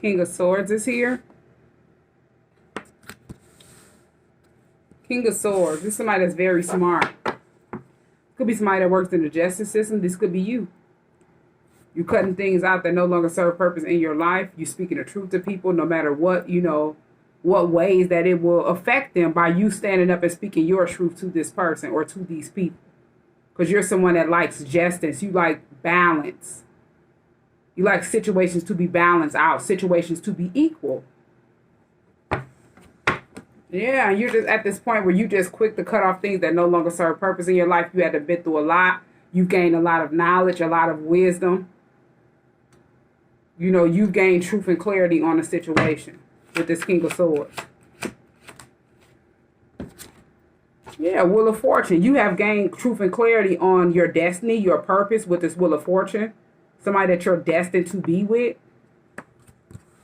King of Swords is here. King of Swords. This is somebody that's very smart. Could be somebody that works in the justice system. This could be you. You cutting things out that no longer serve purpose in your life. You speaking the truth to people no matter what, what ways that it will affect them by you standing up and speaking your truth to this person or to these people. Because you're someone that likes justice. You like balance. You like situations to be balanced out, situations to be equal. Yeah, you're just at this point where you just quick to cut off things that no longer serve purpose in your life. You had to been through a lot. You've gained a lot of knowledge, a lot of wisdom. You've gained truth and clarity on the situation with this King of Swords. Yeah, Wheel of Fortune. You have gained truth and clarity on your destiny, your purpose with this Wheel of Fortune. Somebody that you're destined to be with.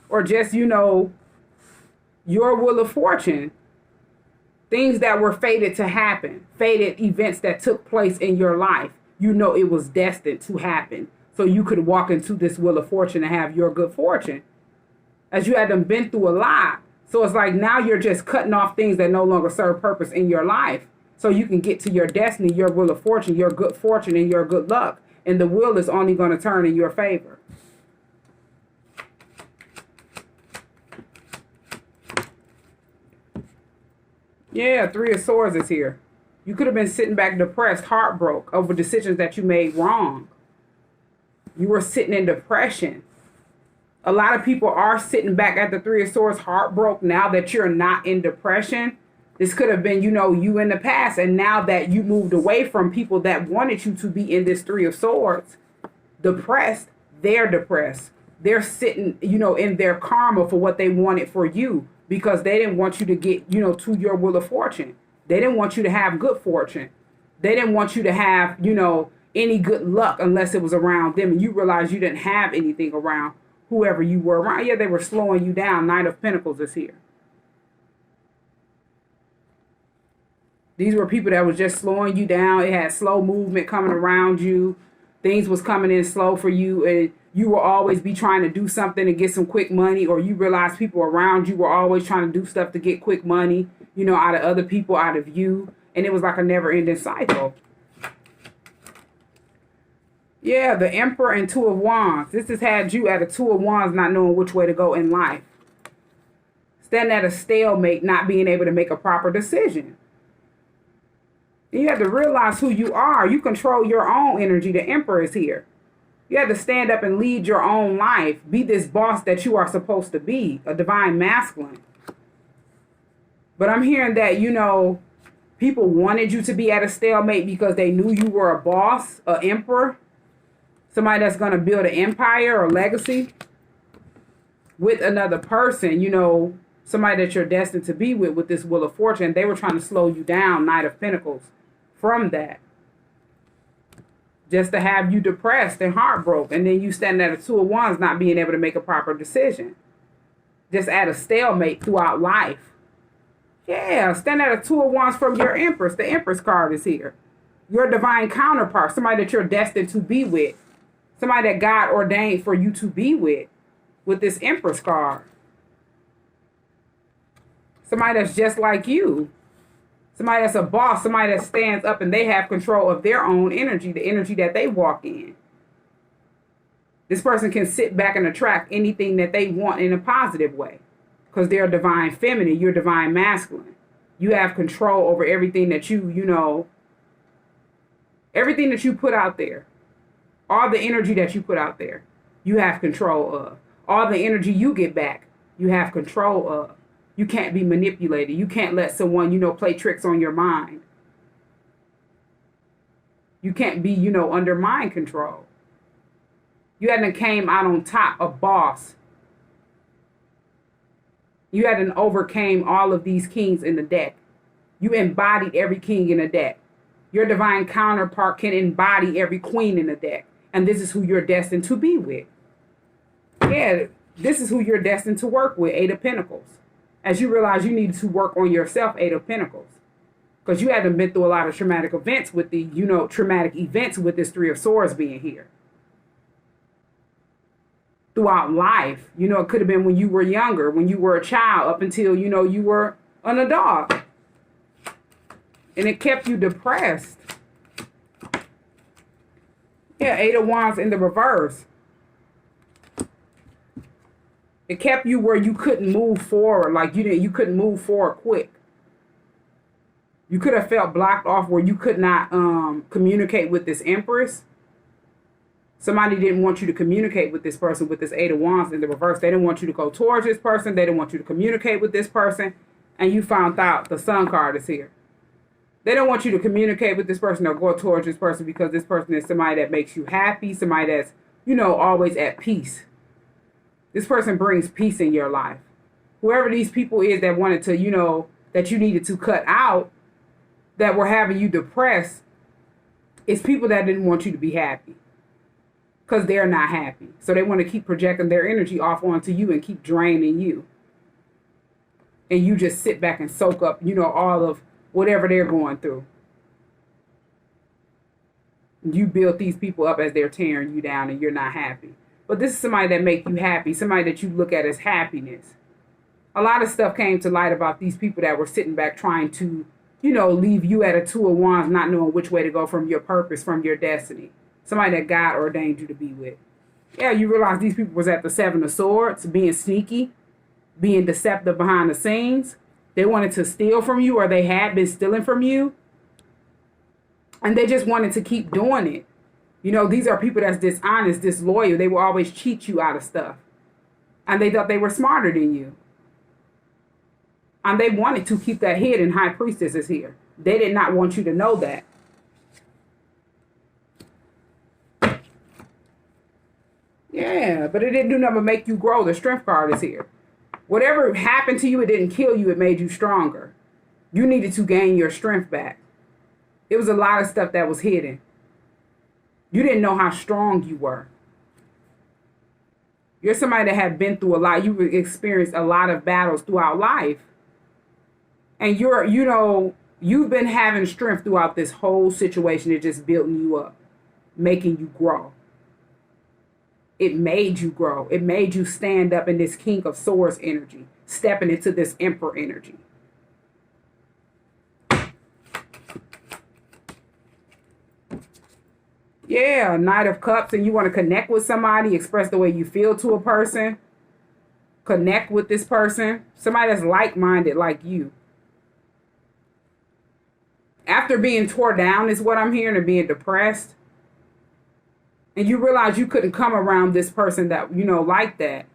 Or just, your Wheel of Fortune. Things that were fated to happen. Fated events that took place in your life. It was destined to happen. So you could walk into this Wheel of Fortune and have your good fortune. As you had been through a lot. So it's like now you're just cutting off things that no longer serve purpose in your life. So you can get to your destiny, your Wheel of Fortune, your good fortune, and your good luck. And the wheel is only going to turn in your favor. Yeah, Three of Swords is here. You could have been sitting back depressed, heartbroken over decisions that you made wrong. You were sitting in depression. A lot of people are sitting back at the Three of Swords, heartbroken now that you're not in depression. This could have been, you in the past. And now that you moved away from people that wanted you to be in this Three of Swords, depressed, they're depressed. They're sitting, in their karma for what they wanted for you because they didn't want you to get, to your Wheel of Fortune. They didn't want you to have good fortune. They didn't want you to have, any good luck unless it was around them. And you realize you didn't have anything around whoever you were around. Yeah, they were slowing you down. Knight of Pentacles is here. These were people that was just slowing you down. It had slow movement coming around you. Things was coming in slow for you. And you will always be trying to do something to get some quick money. Or you realize people around you were always trying to do stuff to get quick money. Out of other people, out of you. And it was like a never-ending cycle. Yeah, the Emperor and Two of Wands. This has had you at a Two of Wands not knowing which way to go in life. Standing at a stalemate, not being able to make a proper decision. You have to realize who you are. You control your own energy. The Emperor is here. You have to stand up and lead your own life. Be this boss that you are supposed to be. A divine masculine. But I'm hearing that, people wanted you to be at a stalemate because they knew you were a boss, an emperor. Somebody that's going to build an empire or legacy with another person, somebody that you're destined to be with this Wheel of Fortune. They were trying to slow you down, Knight of Pentacles, from that. Just to have you depressed and heartbroken. And then you standing at a Two of Wands not being able to make a proper decision. Just at a stalemate throughout life. Yeah, stand at a Two of Wands from your Empress. The Empress card is here. Your divine counterpart. Somebody that you're destined to be with. Somebody that God ordained for you to be with this Empress card. Somebody that's just like you. Somebody that's a boss. Somebody that stands up and they have control of their own energy, the energy that they walk in. This person can sit back and attract anything that they want in a positive way. Because they're divine feminine. You're divine masculine. You have control over everything that everything that you put out there. All the energy that you put out there, you have control of. All the energy you get back, you have control of. You can't be manipulated. You can't let someone, play tricks on your mind. You can't be, under mind control. You hadn't came out on top, a boss. You hadn't overcame all of these kings in the deck. You embodied every king in the deck. Your divine counterpart can embody every queen in the deck. And this is who you're destined to be with. Yeah, this is who you're destined to work with, Eight of Pentacles. As you realize you need to work on yourself, Eight of Pentacles. Because you haven't been through a lot of traumatic events with the, traumatic events with this Three of Swords being here. throughout life. You know, it could have been when you were younger, when you were a child, up until, you know, you were an adult. And it kept you depressed. Yeah, Eight of Wands in the reverse. It kept you where you couldn't move forward. Like you couldn't move forward quick. You could have felt blocked off where you could not communicate with this Empress. Somebody didn't want you to communicate with this person with this Eight of Wands in the reverse. They didn't want you to go towards this person. They didn't want you to communicate with this person. And you found out the Sun card is here. They don't want you to communicate with this person or go towards this person because this person is somebody that makes you happy, somebody that's, you know, always at peace. This person brings peace in your life. Whoever these people is that wanted to, you know, that you needed to cut out, that were having you depressed, it's people that didn't want you to be happy because they're not happy. So they want to keep projecting their energy off onto you and keep draining you. And you just sit back and soak up, you know, all of whatever they're going through. You build these people up as they're tearing you down and you're not happy. But this is somebody that make you happy, somebody that you look at as happiness. A lot of stuff came to light about these people that were sitting back trying to, you know, leave you at a Two of Wands, not knowing which way to go from your purpose, from your destiny. Somebody that God ordained you to be with. Yeah, you realize these people was at the Seven of Swords, being sneaky, being deceptive behind the scenes. They wanted to steal from you, or they had been stealing from you. And they just wanted to keep doing it. You know, these are people that's dishonest, disloyal. They will always cheat you out of stuff. And they thought they were smarter than you. And they wanted to keep that hidden. High Priestess is here. They did not want you to know that. Yeah, but it didn't do nothing but make you grow. The Strength card is here. Whatever happened to you, it didn't kill you. It made you stronger. You needed to gain your strength back. It was a lot of stuff that was hidden. You didn't know how strong you were. You're somebody that had been through a lot. You've experienced a lot of battles throughout life. And you've been having strength throughout this whole situation. It just building you up, making you grow. It made you grow. It made you stand up in this King of Swords energy, stepping into this Emperor energy. Yeah, Knight of Cups, and you want to connect with somebody, express the way you feel to a person, connect with this person, somebody that's like-minded like you. After being tore down is what I'm hearing, and being depressed, and you realize you couldn't come around this person that, you know, like that.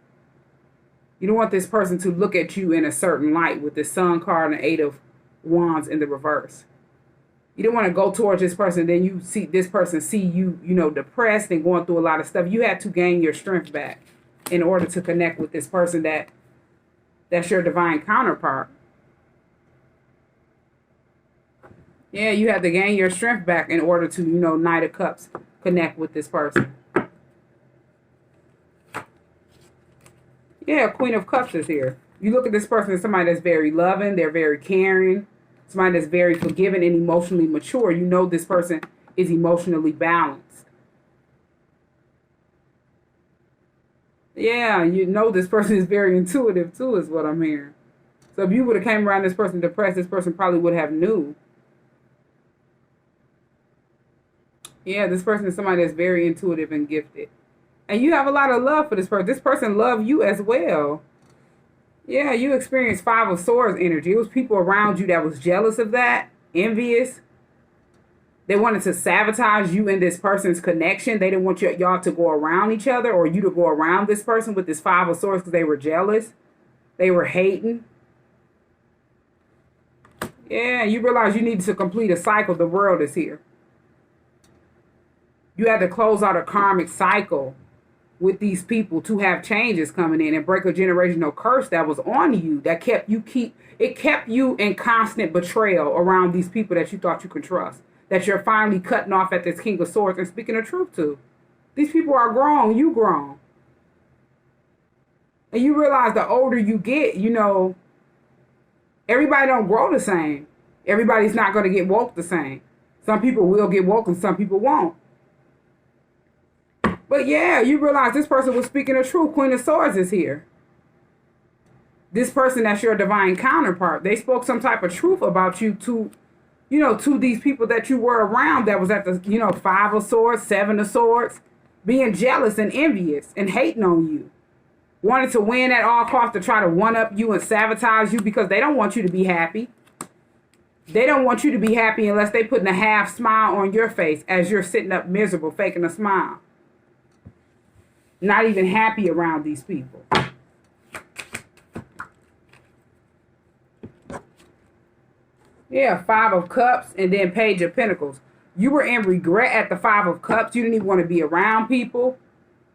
You don't want this person to look at you in a certain light with the Sun card and the Eight of Wands in the reverse. You don't want to go towards this person, then you see this person see you, you know, depressed and going through a lot of stuff. You had to gain your strength back in order to connect with this person that's your divine counterpart. Yeah, you have to gain your strength back in order to, you know, Knight of Cups, connect with this person. Yeah, Queen of Cups is here. You look at this person as somebody that's very loving, they're very caring, somebody that's very forgiving and emotionally mature. You know this person is emotionally balanced. Yeah, you know this person is very intuitive too, is what I'm hearing. So if you would have came around this person depressed, this person probably would have knew. Yeah, this person is somebody that's very intuitive and gifted. And you have a lot of love for this person. This person loves you as well. Yeah, you experienced Five of Swords energy. It was people around you that was jealous of that, envious. They wanted to sabotage you and this person's connection. They didn't want y'all to go around each other, or you to go around this person with this Five of Swords, because they were jealous. They were hating. Yeah, you realize you need to complete a cycle. The World is here. You had to close out a karmic cycle with these people to have changes coming in and break a generational curse that was on you, that kept you in constant betrayal around these people that you thought you could trust, that you're finally cutting off at this King of Swords and speaking the truth to. These people are grown, you grown. And you realize the older you get, you know, everybody don't grow the same. Everybody's not going to get woke the same. Some people will get woke and some people won't. But yeah, you realize this person was speaking the truth. Queen of Swords is here. This person that's your divine counterpart. They spoke some type of truth about you to, to these people that you were around that was at the, Five of Swords, Seven of Swords, being jealous and envious and hating on you. Wanting to win at all costs to try to one-up you and sabotage you because they don't want you to be happy. They don't want you to be happy unless they putting a half smile on your face as you're sitting up miserable, faking a smile. Not even happy around these people. Yeah, Five of Cups and then Page of Pentacles. You were in regret at the Five of Cups. You didn't even want to be around people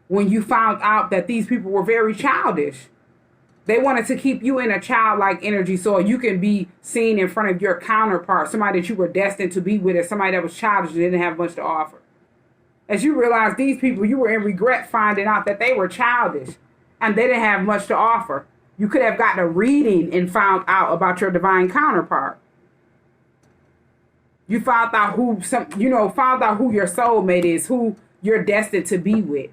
when you found out that these people were very childish. They wanted to keep you in a childlike energy so you can be seen in front of your counterpart, somebody that you were destined to be with, and somebody that was childish and didn't have much to offer. As you realize these people, you were in regret finding out that they were childish and they didn't have much to offer. You could have gotten a reading and found out about your divine counterpart. You found out who your soulmate is, who you're destined to be with.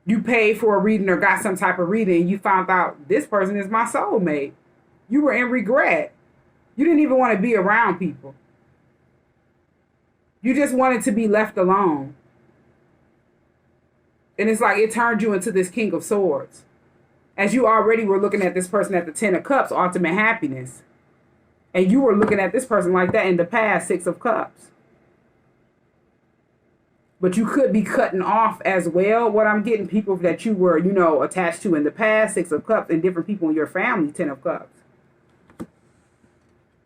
You paid for a reading or got some type of reading and you found out this person is my soulmate. You were in regret. You didn't even want to be around people. You just wanted to be left alone. And it's like it turned you into this King of Swords. As you already were looking at this person at the Ten of Cups, ultimate happiness. And you were looking at this person like that in the past, Six of Cups. But you could be cutting off as well. What I'm getting, people that you were, attached to in the past, Six of Cups, and different people in your family, Ten of Cups.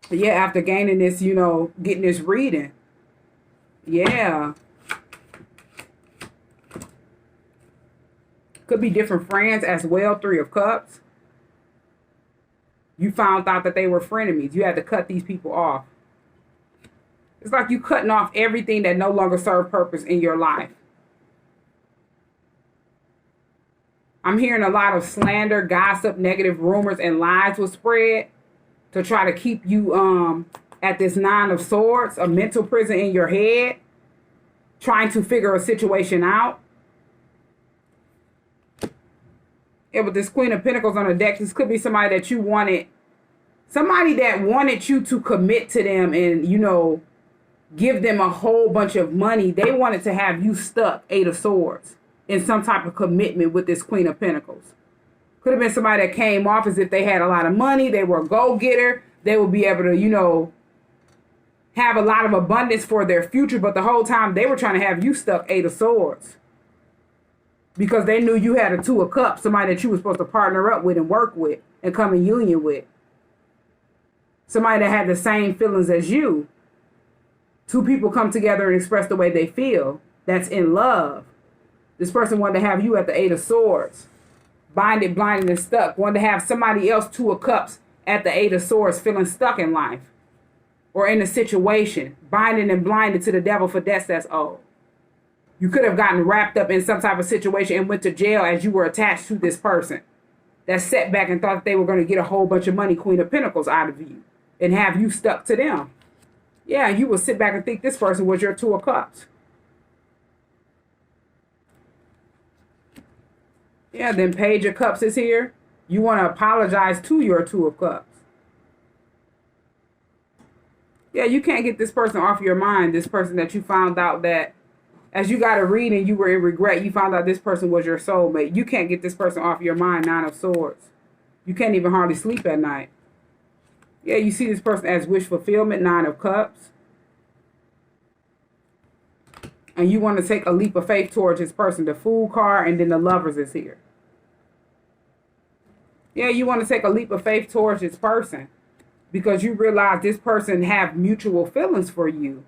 But yeah, after gaining this, getting this reading. Yeah. Could be different friends as well, Three of Cups. You found out that they were frenemies. You had to cut these people off. It's like you cutting off everything that no longer serves purpose in your life. I'm hearing a lot of slander, gossip, negative rumors, and lies will spread to try to keep you at this Nine of Swords, a mental prison in your head, trying to figure a situation out. Yeah, with this Queen of Pentacles on the deck, this could be somebody that you wanted, somebody that wanted you to commit to them and, give them a whole bunch of money. They wanted to have you stuck, Eight of Swords, in some type of commitment with this Queen of Pentacles. Could have been somebody that came off as if they had a lot of money. They were a go-getter. They would be able to, have a lot of abundance for their future. But the whole time they were trying to have you stuck, Eight of Swords. Because they knew you had a Two of Cups, somebody that you were supposed to partner up with and work with and come in union with. Somebody that had the same feelings as you. Two people come together and express the way they feel. That's in love. This person wanted to have you at the Eight of Swords. Binded, blinded, and stuck. Wanted to have somebody else, Two of Cups, at the Eight of Swords, feeling stuck in life. Or in a situation. Binded and blinded to the devil for debts that's owed. You could have gotten wrapped up in some type of situation and went to jail as you were attached to this person. That sat back and thought they were going to get a whole bunch of money, Queen of Pentacles, out of you. And have you stuck to them. Yeah, you will sit back and think this person was your Two of Cups. Yeah, then Page of Cups is here. You want to apologize to your Two of Cups. Yeah, you can't get this person off your mind. This person that you found out that as you got a reading, you were in regret. You found out this person was your soulmate. You can't get this person off your mind, Nine of Swords. You can't even hardly sleep at night. Yeah, you see this person as wish fulfillment, Nine of Cups. And you want to take a leap of faith towards this person. The Fool card and then the Lovers is here. Yeah, you want to take a leap of faith towards this person. Because you realize this person have mutual feelings for you.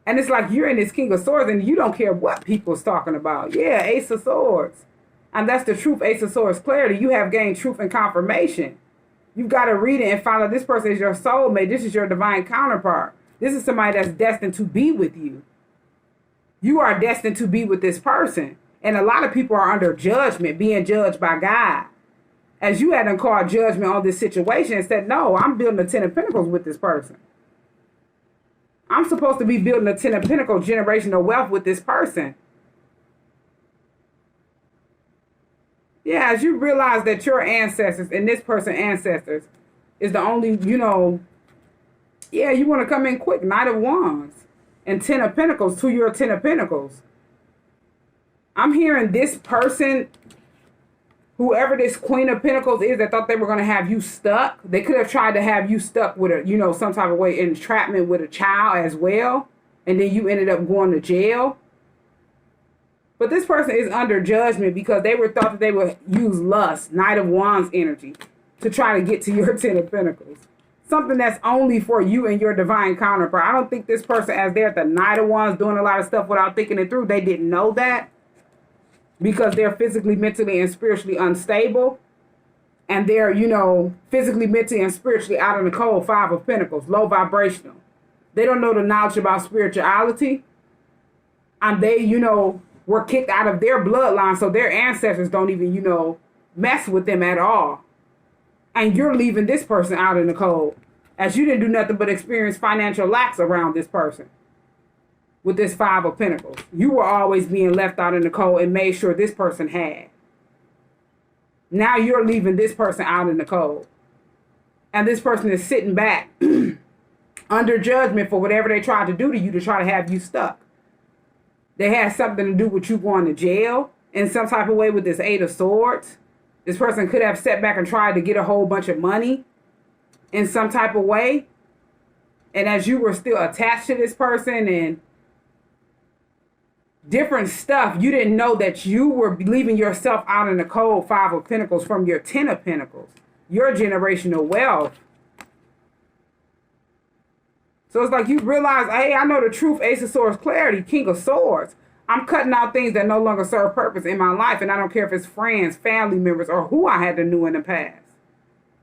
And it's like you're in this King of Swords and you don't care what people's talking about. Yeah, Ace of Swords. And that's the truth, Ace of Swords clarity. You have gained truth and confirmation. You've got to read it and find out this person is your soulmate. This is your divine counterpart. This is somebody that's destined to be with you. You are destined to be with this person. And a lot of people are under judgment, being judged by God. As you had them call judgment on this situation and said, no, I'm building a Ten of Pentacles with this person. I'm supposed to be building a 10 of Pentacles generational wealth with this person. Yeah, as you realize that your ancestors and this person's ancestors is the only, yeah, you want to come in quick. Knight of Wands and 10 of Pentacles to your 10 of Pentacles. I'm hearing this person, whoever this Queen of Pentacles is that thought they were going to have you stuck. They could have tried to have you stuck with a, some type of way, entrapment with a child as well. And then you ended up going to jail. But this person is under judgment because they were thought that they would use lust, Knight of Wands energy, to try to get to your 10 of Pentacles. Something that's only for you and your divine counterpart. I don't think this person, as they're at the Knight of Wands doing a lot of stuff without thinking it through, they didn't know that. Because they're physically, mentally, and spiritually unstable. And they're, physically, mentally, and spiritually out in the cold. 5 of Pentacles, low vibrational. They don't know the knowledge about spirituality. And they, were kicked out of their bloodline. So their ancestors don't even, mess with them at all. And you're leaving this person out in the cold. As you didn't do nothing but experience financial lacks around this person. With this 5 of Pentacles. You were always being left out in the cold and made sure this person had. Now you're leaving this person out in the cold. And this person is sitting back under judgment for whatever they tried to do to you to try to have you stuck. They had something to do with you going to jail in some type of way with this 8 of Swords. This person could have sat back and tried to get a whole bunch of money in some type of way. And as you were still attached to this person and different stuff, you didn't know that you were leaving yourself out in the cold. 5 of Pentacles from your 10 of Pentacles. Your generational wealth. So it's like you realize, hey, I know the truth. Ace of Swords, clarity, King of Swords. I'm cutting out things that no longer serve purpose in my life. And I don't care if it's friends, family members, or who I had to know in the past.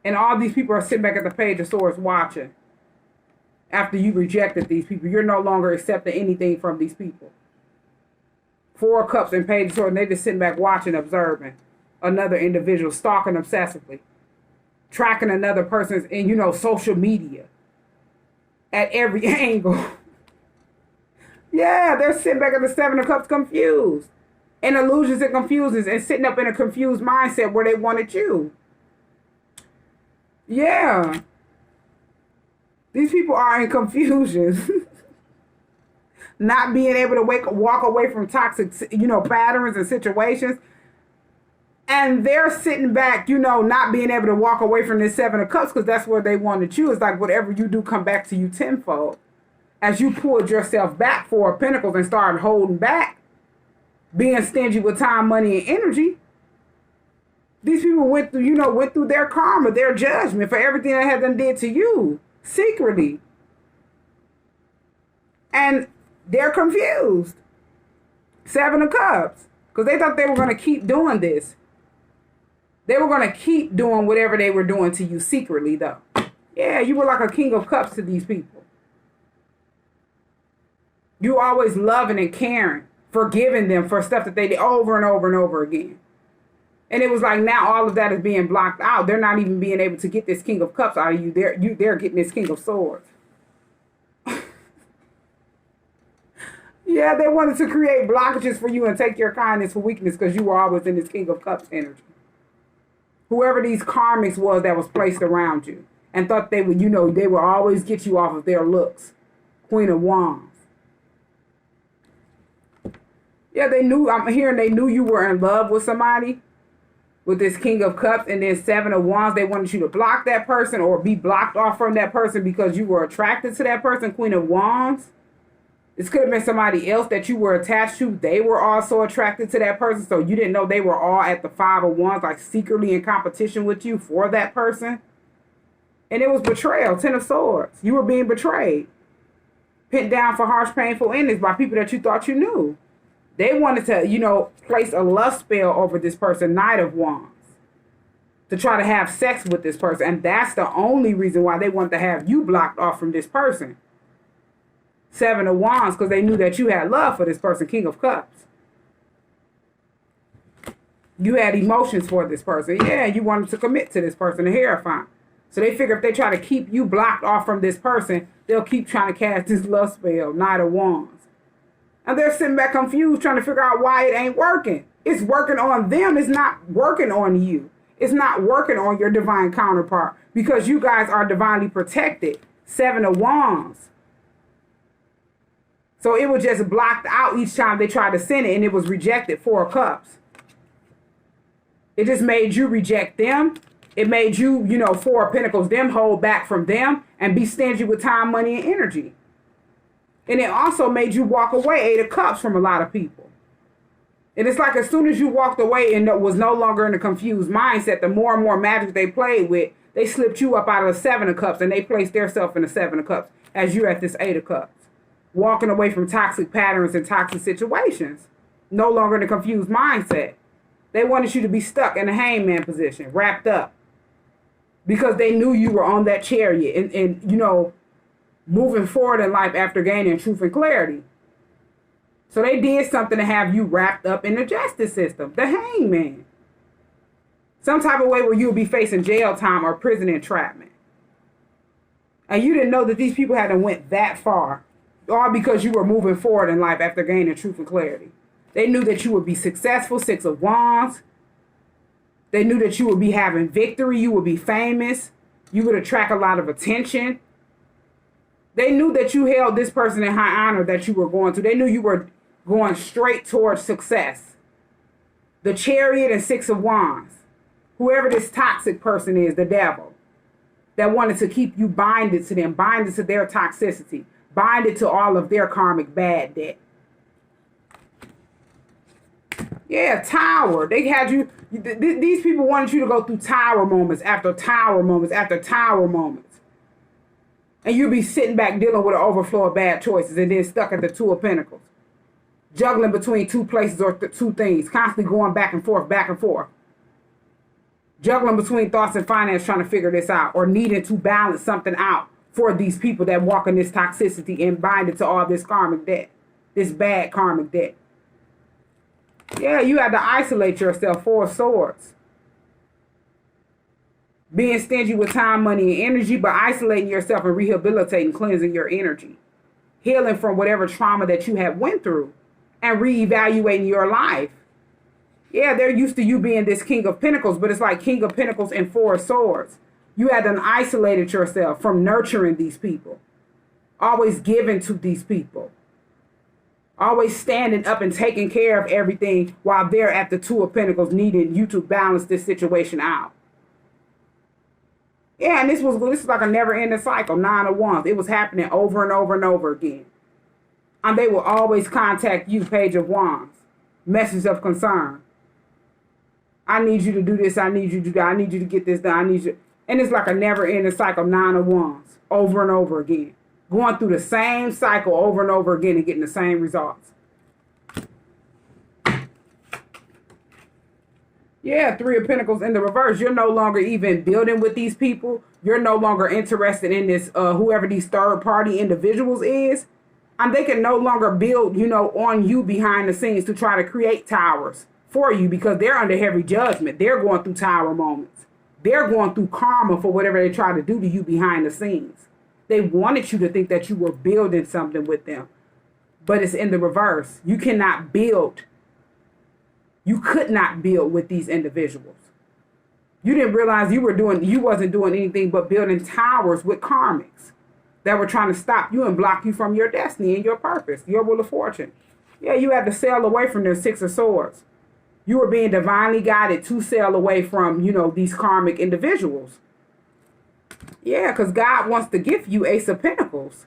And all these people are sitting back at the Page of Swords watching. After you rejected these people, you're no longer accepting anything from these people. 4 of Cups and Page of Swords, and they just sitting back watching, observing another individual, stalking obsessively, tracking another person's, social media at every angle. Yeah, they're sitting back at the 7 of Cups confused. And illusions and confusions and sitting up in a confused mindset where they wanted you. Yeah. These people are in confusion. Not being able to walk away from toxic, patterns and situations. And they're sitting back, not being able to walk away from this 7 of Cups because that's where they wanted you. It's like whatever you do come back to you tenfold. As you pulled yourself back 4 of Pentacles and started holding back, being stingy with time, money, and energy. These people went through their karma, their judgment for everything that had done did to you secretly. And they're confused. 7 of Cups. Because they thought they were going to keep doing this. They were going to keep doing whatever they were doing to you secretly, though. Yeah, you were like a King of Cups to these people. You were always loving and caring, forgiving them for stuff that they did over and over and over again. And it was like now all of that is being blocked out. They're not even being able to get this King of Cups out of you. They're getting this King of Swords. Yeah, they wanted to create blockages for you and take your kindness for weakness because you were always in this King of Cups energy. Whoever these karmics was that was placed around you and thought they would, they would always get you off of their looks. Queen of Wands. Yeah, I'm hearing they knew you were in love with somebody with this King of Cups and then 7 of Wands. They wanted you to block that person or be blocked off from that person because you were attracted to that person, Queen of Wands. This could have been somebody else that you were attached to. They were also attracted to that person. So you didn't know they were all at the 5 of Wands, like secretly in competition with you for that person. And it was betrayal, 10 of Swords. You were being betrayed. Pinned down for harsh, painful endings by people that you thought you knew. They wanted to, place a lust spell over this person, Knight of Wands, to try to have sex with this person. And that's the only reason why they wanted to have you blocked off from this person. 7 of Wands, because they knew that you had love for this person, King of Cups. You had emotions for this person. Yeah, you wanted to commit to this person, the Hierophant. So they figure if they try to keep you blocked off from this person, they'll keep trying to cast this love spell, Knight of Wands. And they're sitting back confused trying to figure out why it ain't working. It's working on them. It's not working on you. It's not working on your divine counterpart because you guys are divinely protected. 7 of Wands. So it was just blocked out each time they tried to send it and it was rejected. 4 of Cups. It just made you reject them. It made you, 4 of Pentacles, them hold back from them and be stingy with time, money, and energy. And it also made you walk away, 8 of Cups, from a lot of people. And it's like as soon as you walked away and was no longer in a confused mindset, the more and more magic they played with, they slipped you up out of the 7 of Cups and they placed themselves in the 7 of Cups as you're at this 8 of Cups. Walking away from toxic patterns and toxic situations. No longer in a confused mindset. They wanted you to be stuck in the hangman position, wrapped up. Because they knew you were on that chariot and moving forward in life after gaining truth and clarity. So they did something to have you wrapped up in the justice system, the hangman. Some type of way where you'll be facing jail time or prison entrapment. And you didn't know that these people hadn't went that far. All because you were moving forward in life after gaining truth and clarity. They knew that you would be successful, 6 of Wands. They knew that you would be having victory. You would be famous. You would attract a lot of attention. They knew that you held this person in high honor that you were going to. They knew you were going straight towards success. The Chariot and 6 of Wands. Whoever this toxic person is, the devil, that wanted to keep you binded to them, binded to their toxicity, binded to all of their karmic bad debt. Yeah, Tower. They had you. These people wanted you to go through tower moments after tower moments after tower moments. And you'll be sitting back dealing with an overflow of bad choices and then stuck at the 2 of Pentacles. Juggling between 2 places or 2 things. Constantly going back and forth, back and forth. Juggling between thoughts and finance trying to figure this out. Or needing to balance something out for these people that walk in this toxicity and bind it to all this karmic debt. This bad karmic debt. Yeah, you had to isolate yourself. 4 of Swords. Being stingy with time, money, and energy, but isolating yourself and rehabilitating, cleansing your energy. Healing from whatever trauma that you have went through. And reevaluating your life. Yeah, they're used to you being this King of Pentacles, but it's like King of Pentacles and 4 of Swords. You had to isolated yourself from nurturing these people. Always giving to these people. Always standing up and taking care of everything while they're at the 2 of Pentacles needing you to balance this situation out. Yeah, and this is like a never-ending cycle, 9 of Wands. It was happening over and over and over again. And they will always contact you, Page of Wands. Message of concern. I need you to do this. I need you to do that. I need you to get this done. I need you. And it's like a never-ending cycle, 9 of Wands. Over and over again. Going through the same cycle over and over again and getting the same results. Yeah, 3 of Pentacles in the reverse. You're no longer even building with these people. You're no longer interested in this, whoever these third-party individuals is. And they can no longer build, on you behind the scenes to try to create towers for you because they're under heavy judgment. They're going through tower moments. They're going through karma for whatever they try to do to you behind the scenes. They wanted you to think that you were building something with them. But it's in the reverse. You cannot build. You could not build with these individuals. You didn't realize you wasn't doing anything but building towers with karmics that were trying to stop you and block you from your destiny and your purpose, your will of fortune. Yeah, you had to sail away from their 6 of Swords. You were being divinely guided to sail away from, these karmic individuals. Yeah, because God wants to give you Ace of Pentacles.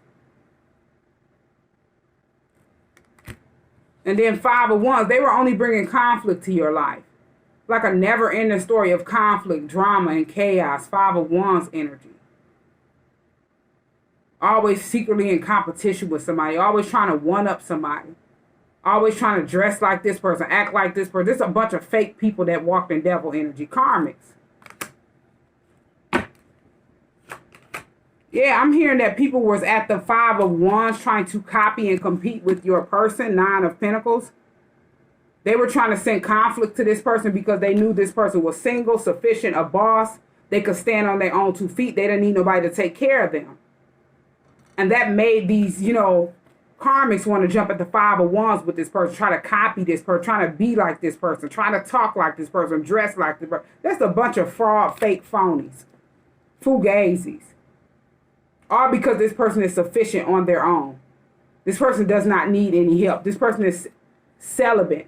And then 5 of Wands, they were only bringing conflict to your life. Like a never-ending story of conflict, drama, and chaos. 5 of Wands energy. Always secretly in competition with somebody. Always trying to one-up somebody. Always trying to dress like this person, act like this person. There's a bunch of fake people that walked in devil energy. Karmics. Yeah, I'm hearing that people was at the 5 of Wands trying to copy and compete with your person. 9 of Pentacles. They were trying to send conflict to this person because they knew this person was single, sufficient, a boss. They could stand on their own 2 feet. They didn't need nobody to take care of them. And that made these, you know, karmics want to jump at the 5 of Wands with this person, try to copy this person, trying to be like this person, trying to talk like this person, dress like this person. That's a bunch of fraud, fake phonies, fugazis. All because this person is sufficient on their own. This person does not need any help. This person is celibate,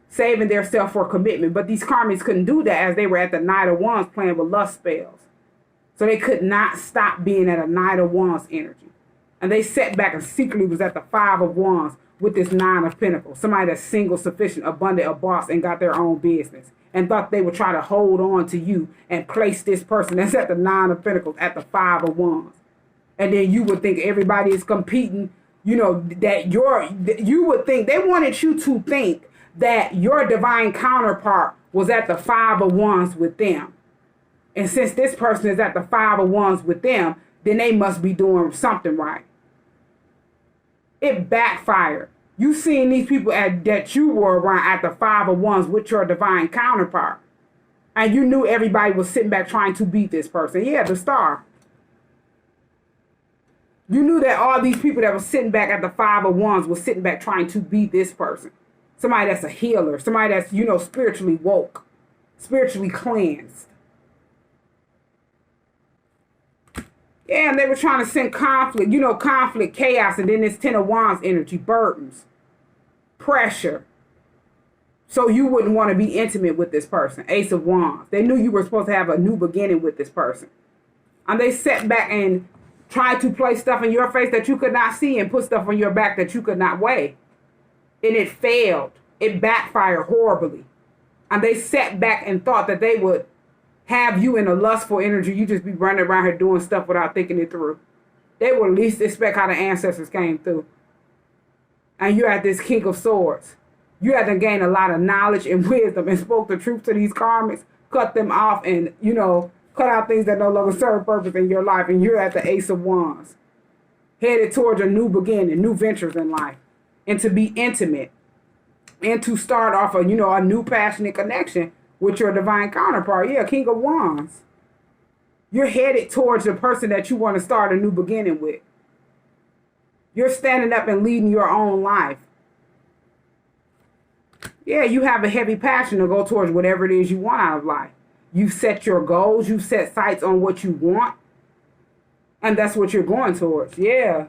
saving their self for commitment. But these karmics couldn't do that as they were at the Knight of Wands playing with lust spells. So they could not stop being at a Knight of Wands energy. And they sat back and secretly was at the 5 of Wands with this 9 of Pentacles. Somebody that's single, sufficient, abundant, a boss, and got their own business. And thought they would try to hold on to you and place this person that's at the 9 of Pentacles at the 5 of Wands. And then you would think everybody is competing, you know, that you would think, they wanted you to think that your divine counterpart was at the 5 of Wands with them. And since this person is at the 5 of Wands with them, then they must be doing something right. It backfired. You seen these people that you were around at the 5 of Wands with your divine counterpart. And you knew everybody was sitting back trying to beat this person. Yeah, the star. You knew that all these people that were sitting back at the 5 of Wands was sitting back trying to beat this person. Somebody that's a healer. Somebody that's, you know, spiritually woke. Spiritually cleansed. Yeah, and they were trying to send conflict, you know, conflict, chaos, and then this 10 of Wands energy, burdens, pressure. So you wouldn't want to be intimate with this person, Ace of Wands. They knew you were supposed to have a new beginning with this person. And they sat back and tried to place stuff in your face that you could not see and put stuff on your back that you could not weigh. And it failed. It backfired horribly. And they sat back and thought that they would have you in a lustful energy. You just be running around here doing stuff without thinking it through. They would at least expect how the ancestors came through. And you're at this King of Swords. You had to gain a lot of knowledge and wisdom and spoke the truth to these karmics, cut them off and, you know, cut out things that no longer serve purpose in your life. And you're at the Ace of Wands, headed towards a new beginning, new ventures in life, and to be intimate and to start off a, you know, a new passionate connection with your divine counterpart. Yeah, King of Wands. You're headed towards the person that you want to start a new beginning with. You're standing up and leading your own life. Yeah, you have a heavy passion to go towards whatever it is you want out of life. You've set your goals. You've set sights on what you want. And that's what you're going towards. Yeah.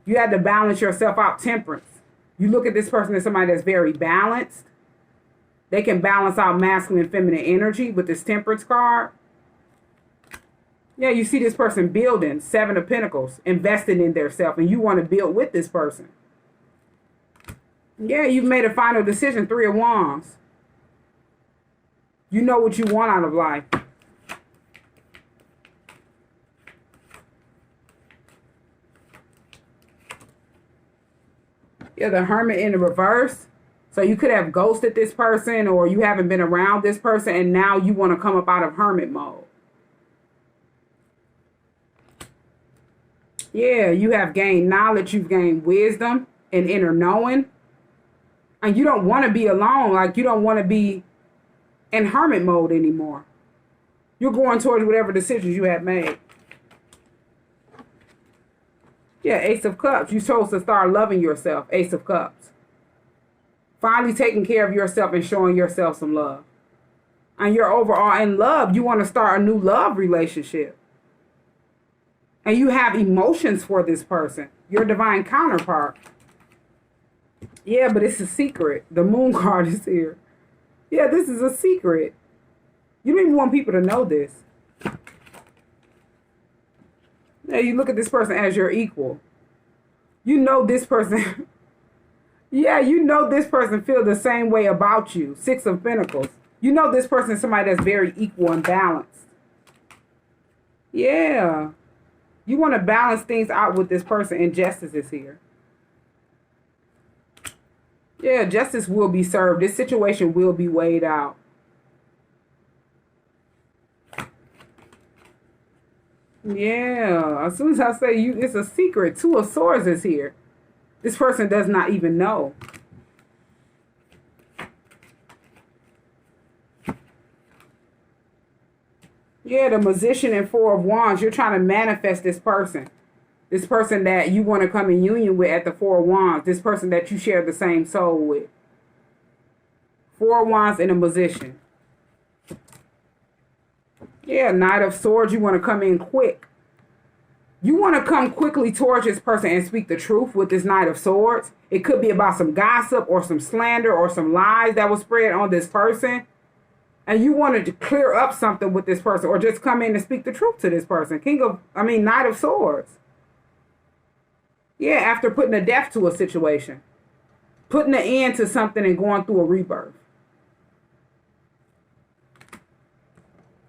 You had to balance yourself out. Temperance. You look at this person as somebody that's very balanced. They can balance out masculine and feminine energy with this Temperance card. Yeah, you see this person building, 7 of Pentacles, investing in their self, and you want to build with this person. Yeah, you've made a final decision, 3 of Wands. You know what you want out of life. Yeah, the Hermit in the reverse. So you could have ghosted this person, or you haven't been around this person and now you want to come up out of hermit mode. Yeah, you have gained knowledge, you've gained wisdom and inner knowing. And you don't want to be alone, like you don't want to be in hermit mode anymore. You're going towards whatever decisions you have made. Yeah, Ace of Cups. You're supposed to start loving yourself, Ace of Cups. Finally taking care of yourself and showing yourself some love. And you're overall in love. You want to start a new love relationship. And you have emotions for this person, your divine counterpart. Yeah, but it's a secret. The Moon card is here. Yeah, this is a secret. You don't even want people to know this. Yeah, you look at this person as your equal. You know this person. Yeah, you know this person feels the same way about you. 6 of Pentacles. You know this person is somebody that's very equal and balanced. Yeah. You want to balance things out with this person, and justice is here. Yeah, justice will be served. This situation will be weighed out. Yeah, as soon as I say you, it's a secret. 2 of Swords is here. This person does not even know. Yeah, the Magician and Four of Wands. You're trying to manifest this person. This person that you want to come in union with at the Four of Wands. This person that you share the same soul with. Four of Wands and a Magician. Yeah, Knight of Swords. You want to come in quick. You want to come quickly towards this person and speak the truth with this Knight of Swords. It could be about some gossip or some slander or some lies that was spread on this person. And you wanted to clear up something with this person or just come in and speak the truth to this person. Knight of Swords. Yeah, after putting a death to a situation. Putting an end to something and going through a rebirth.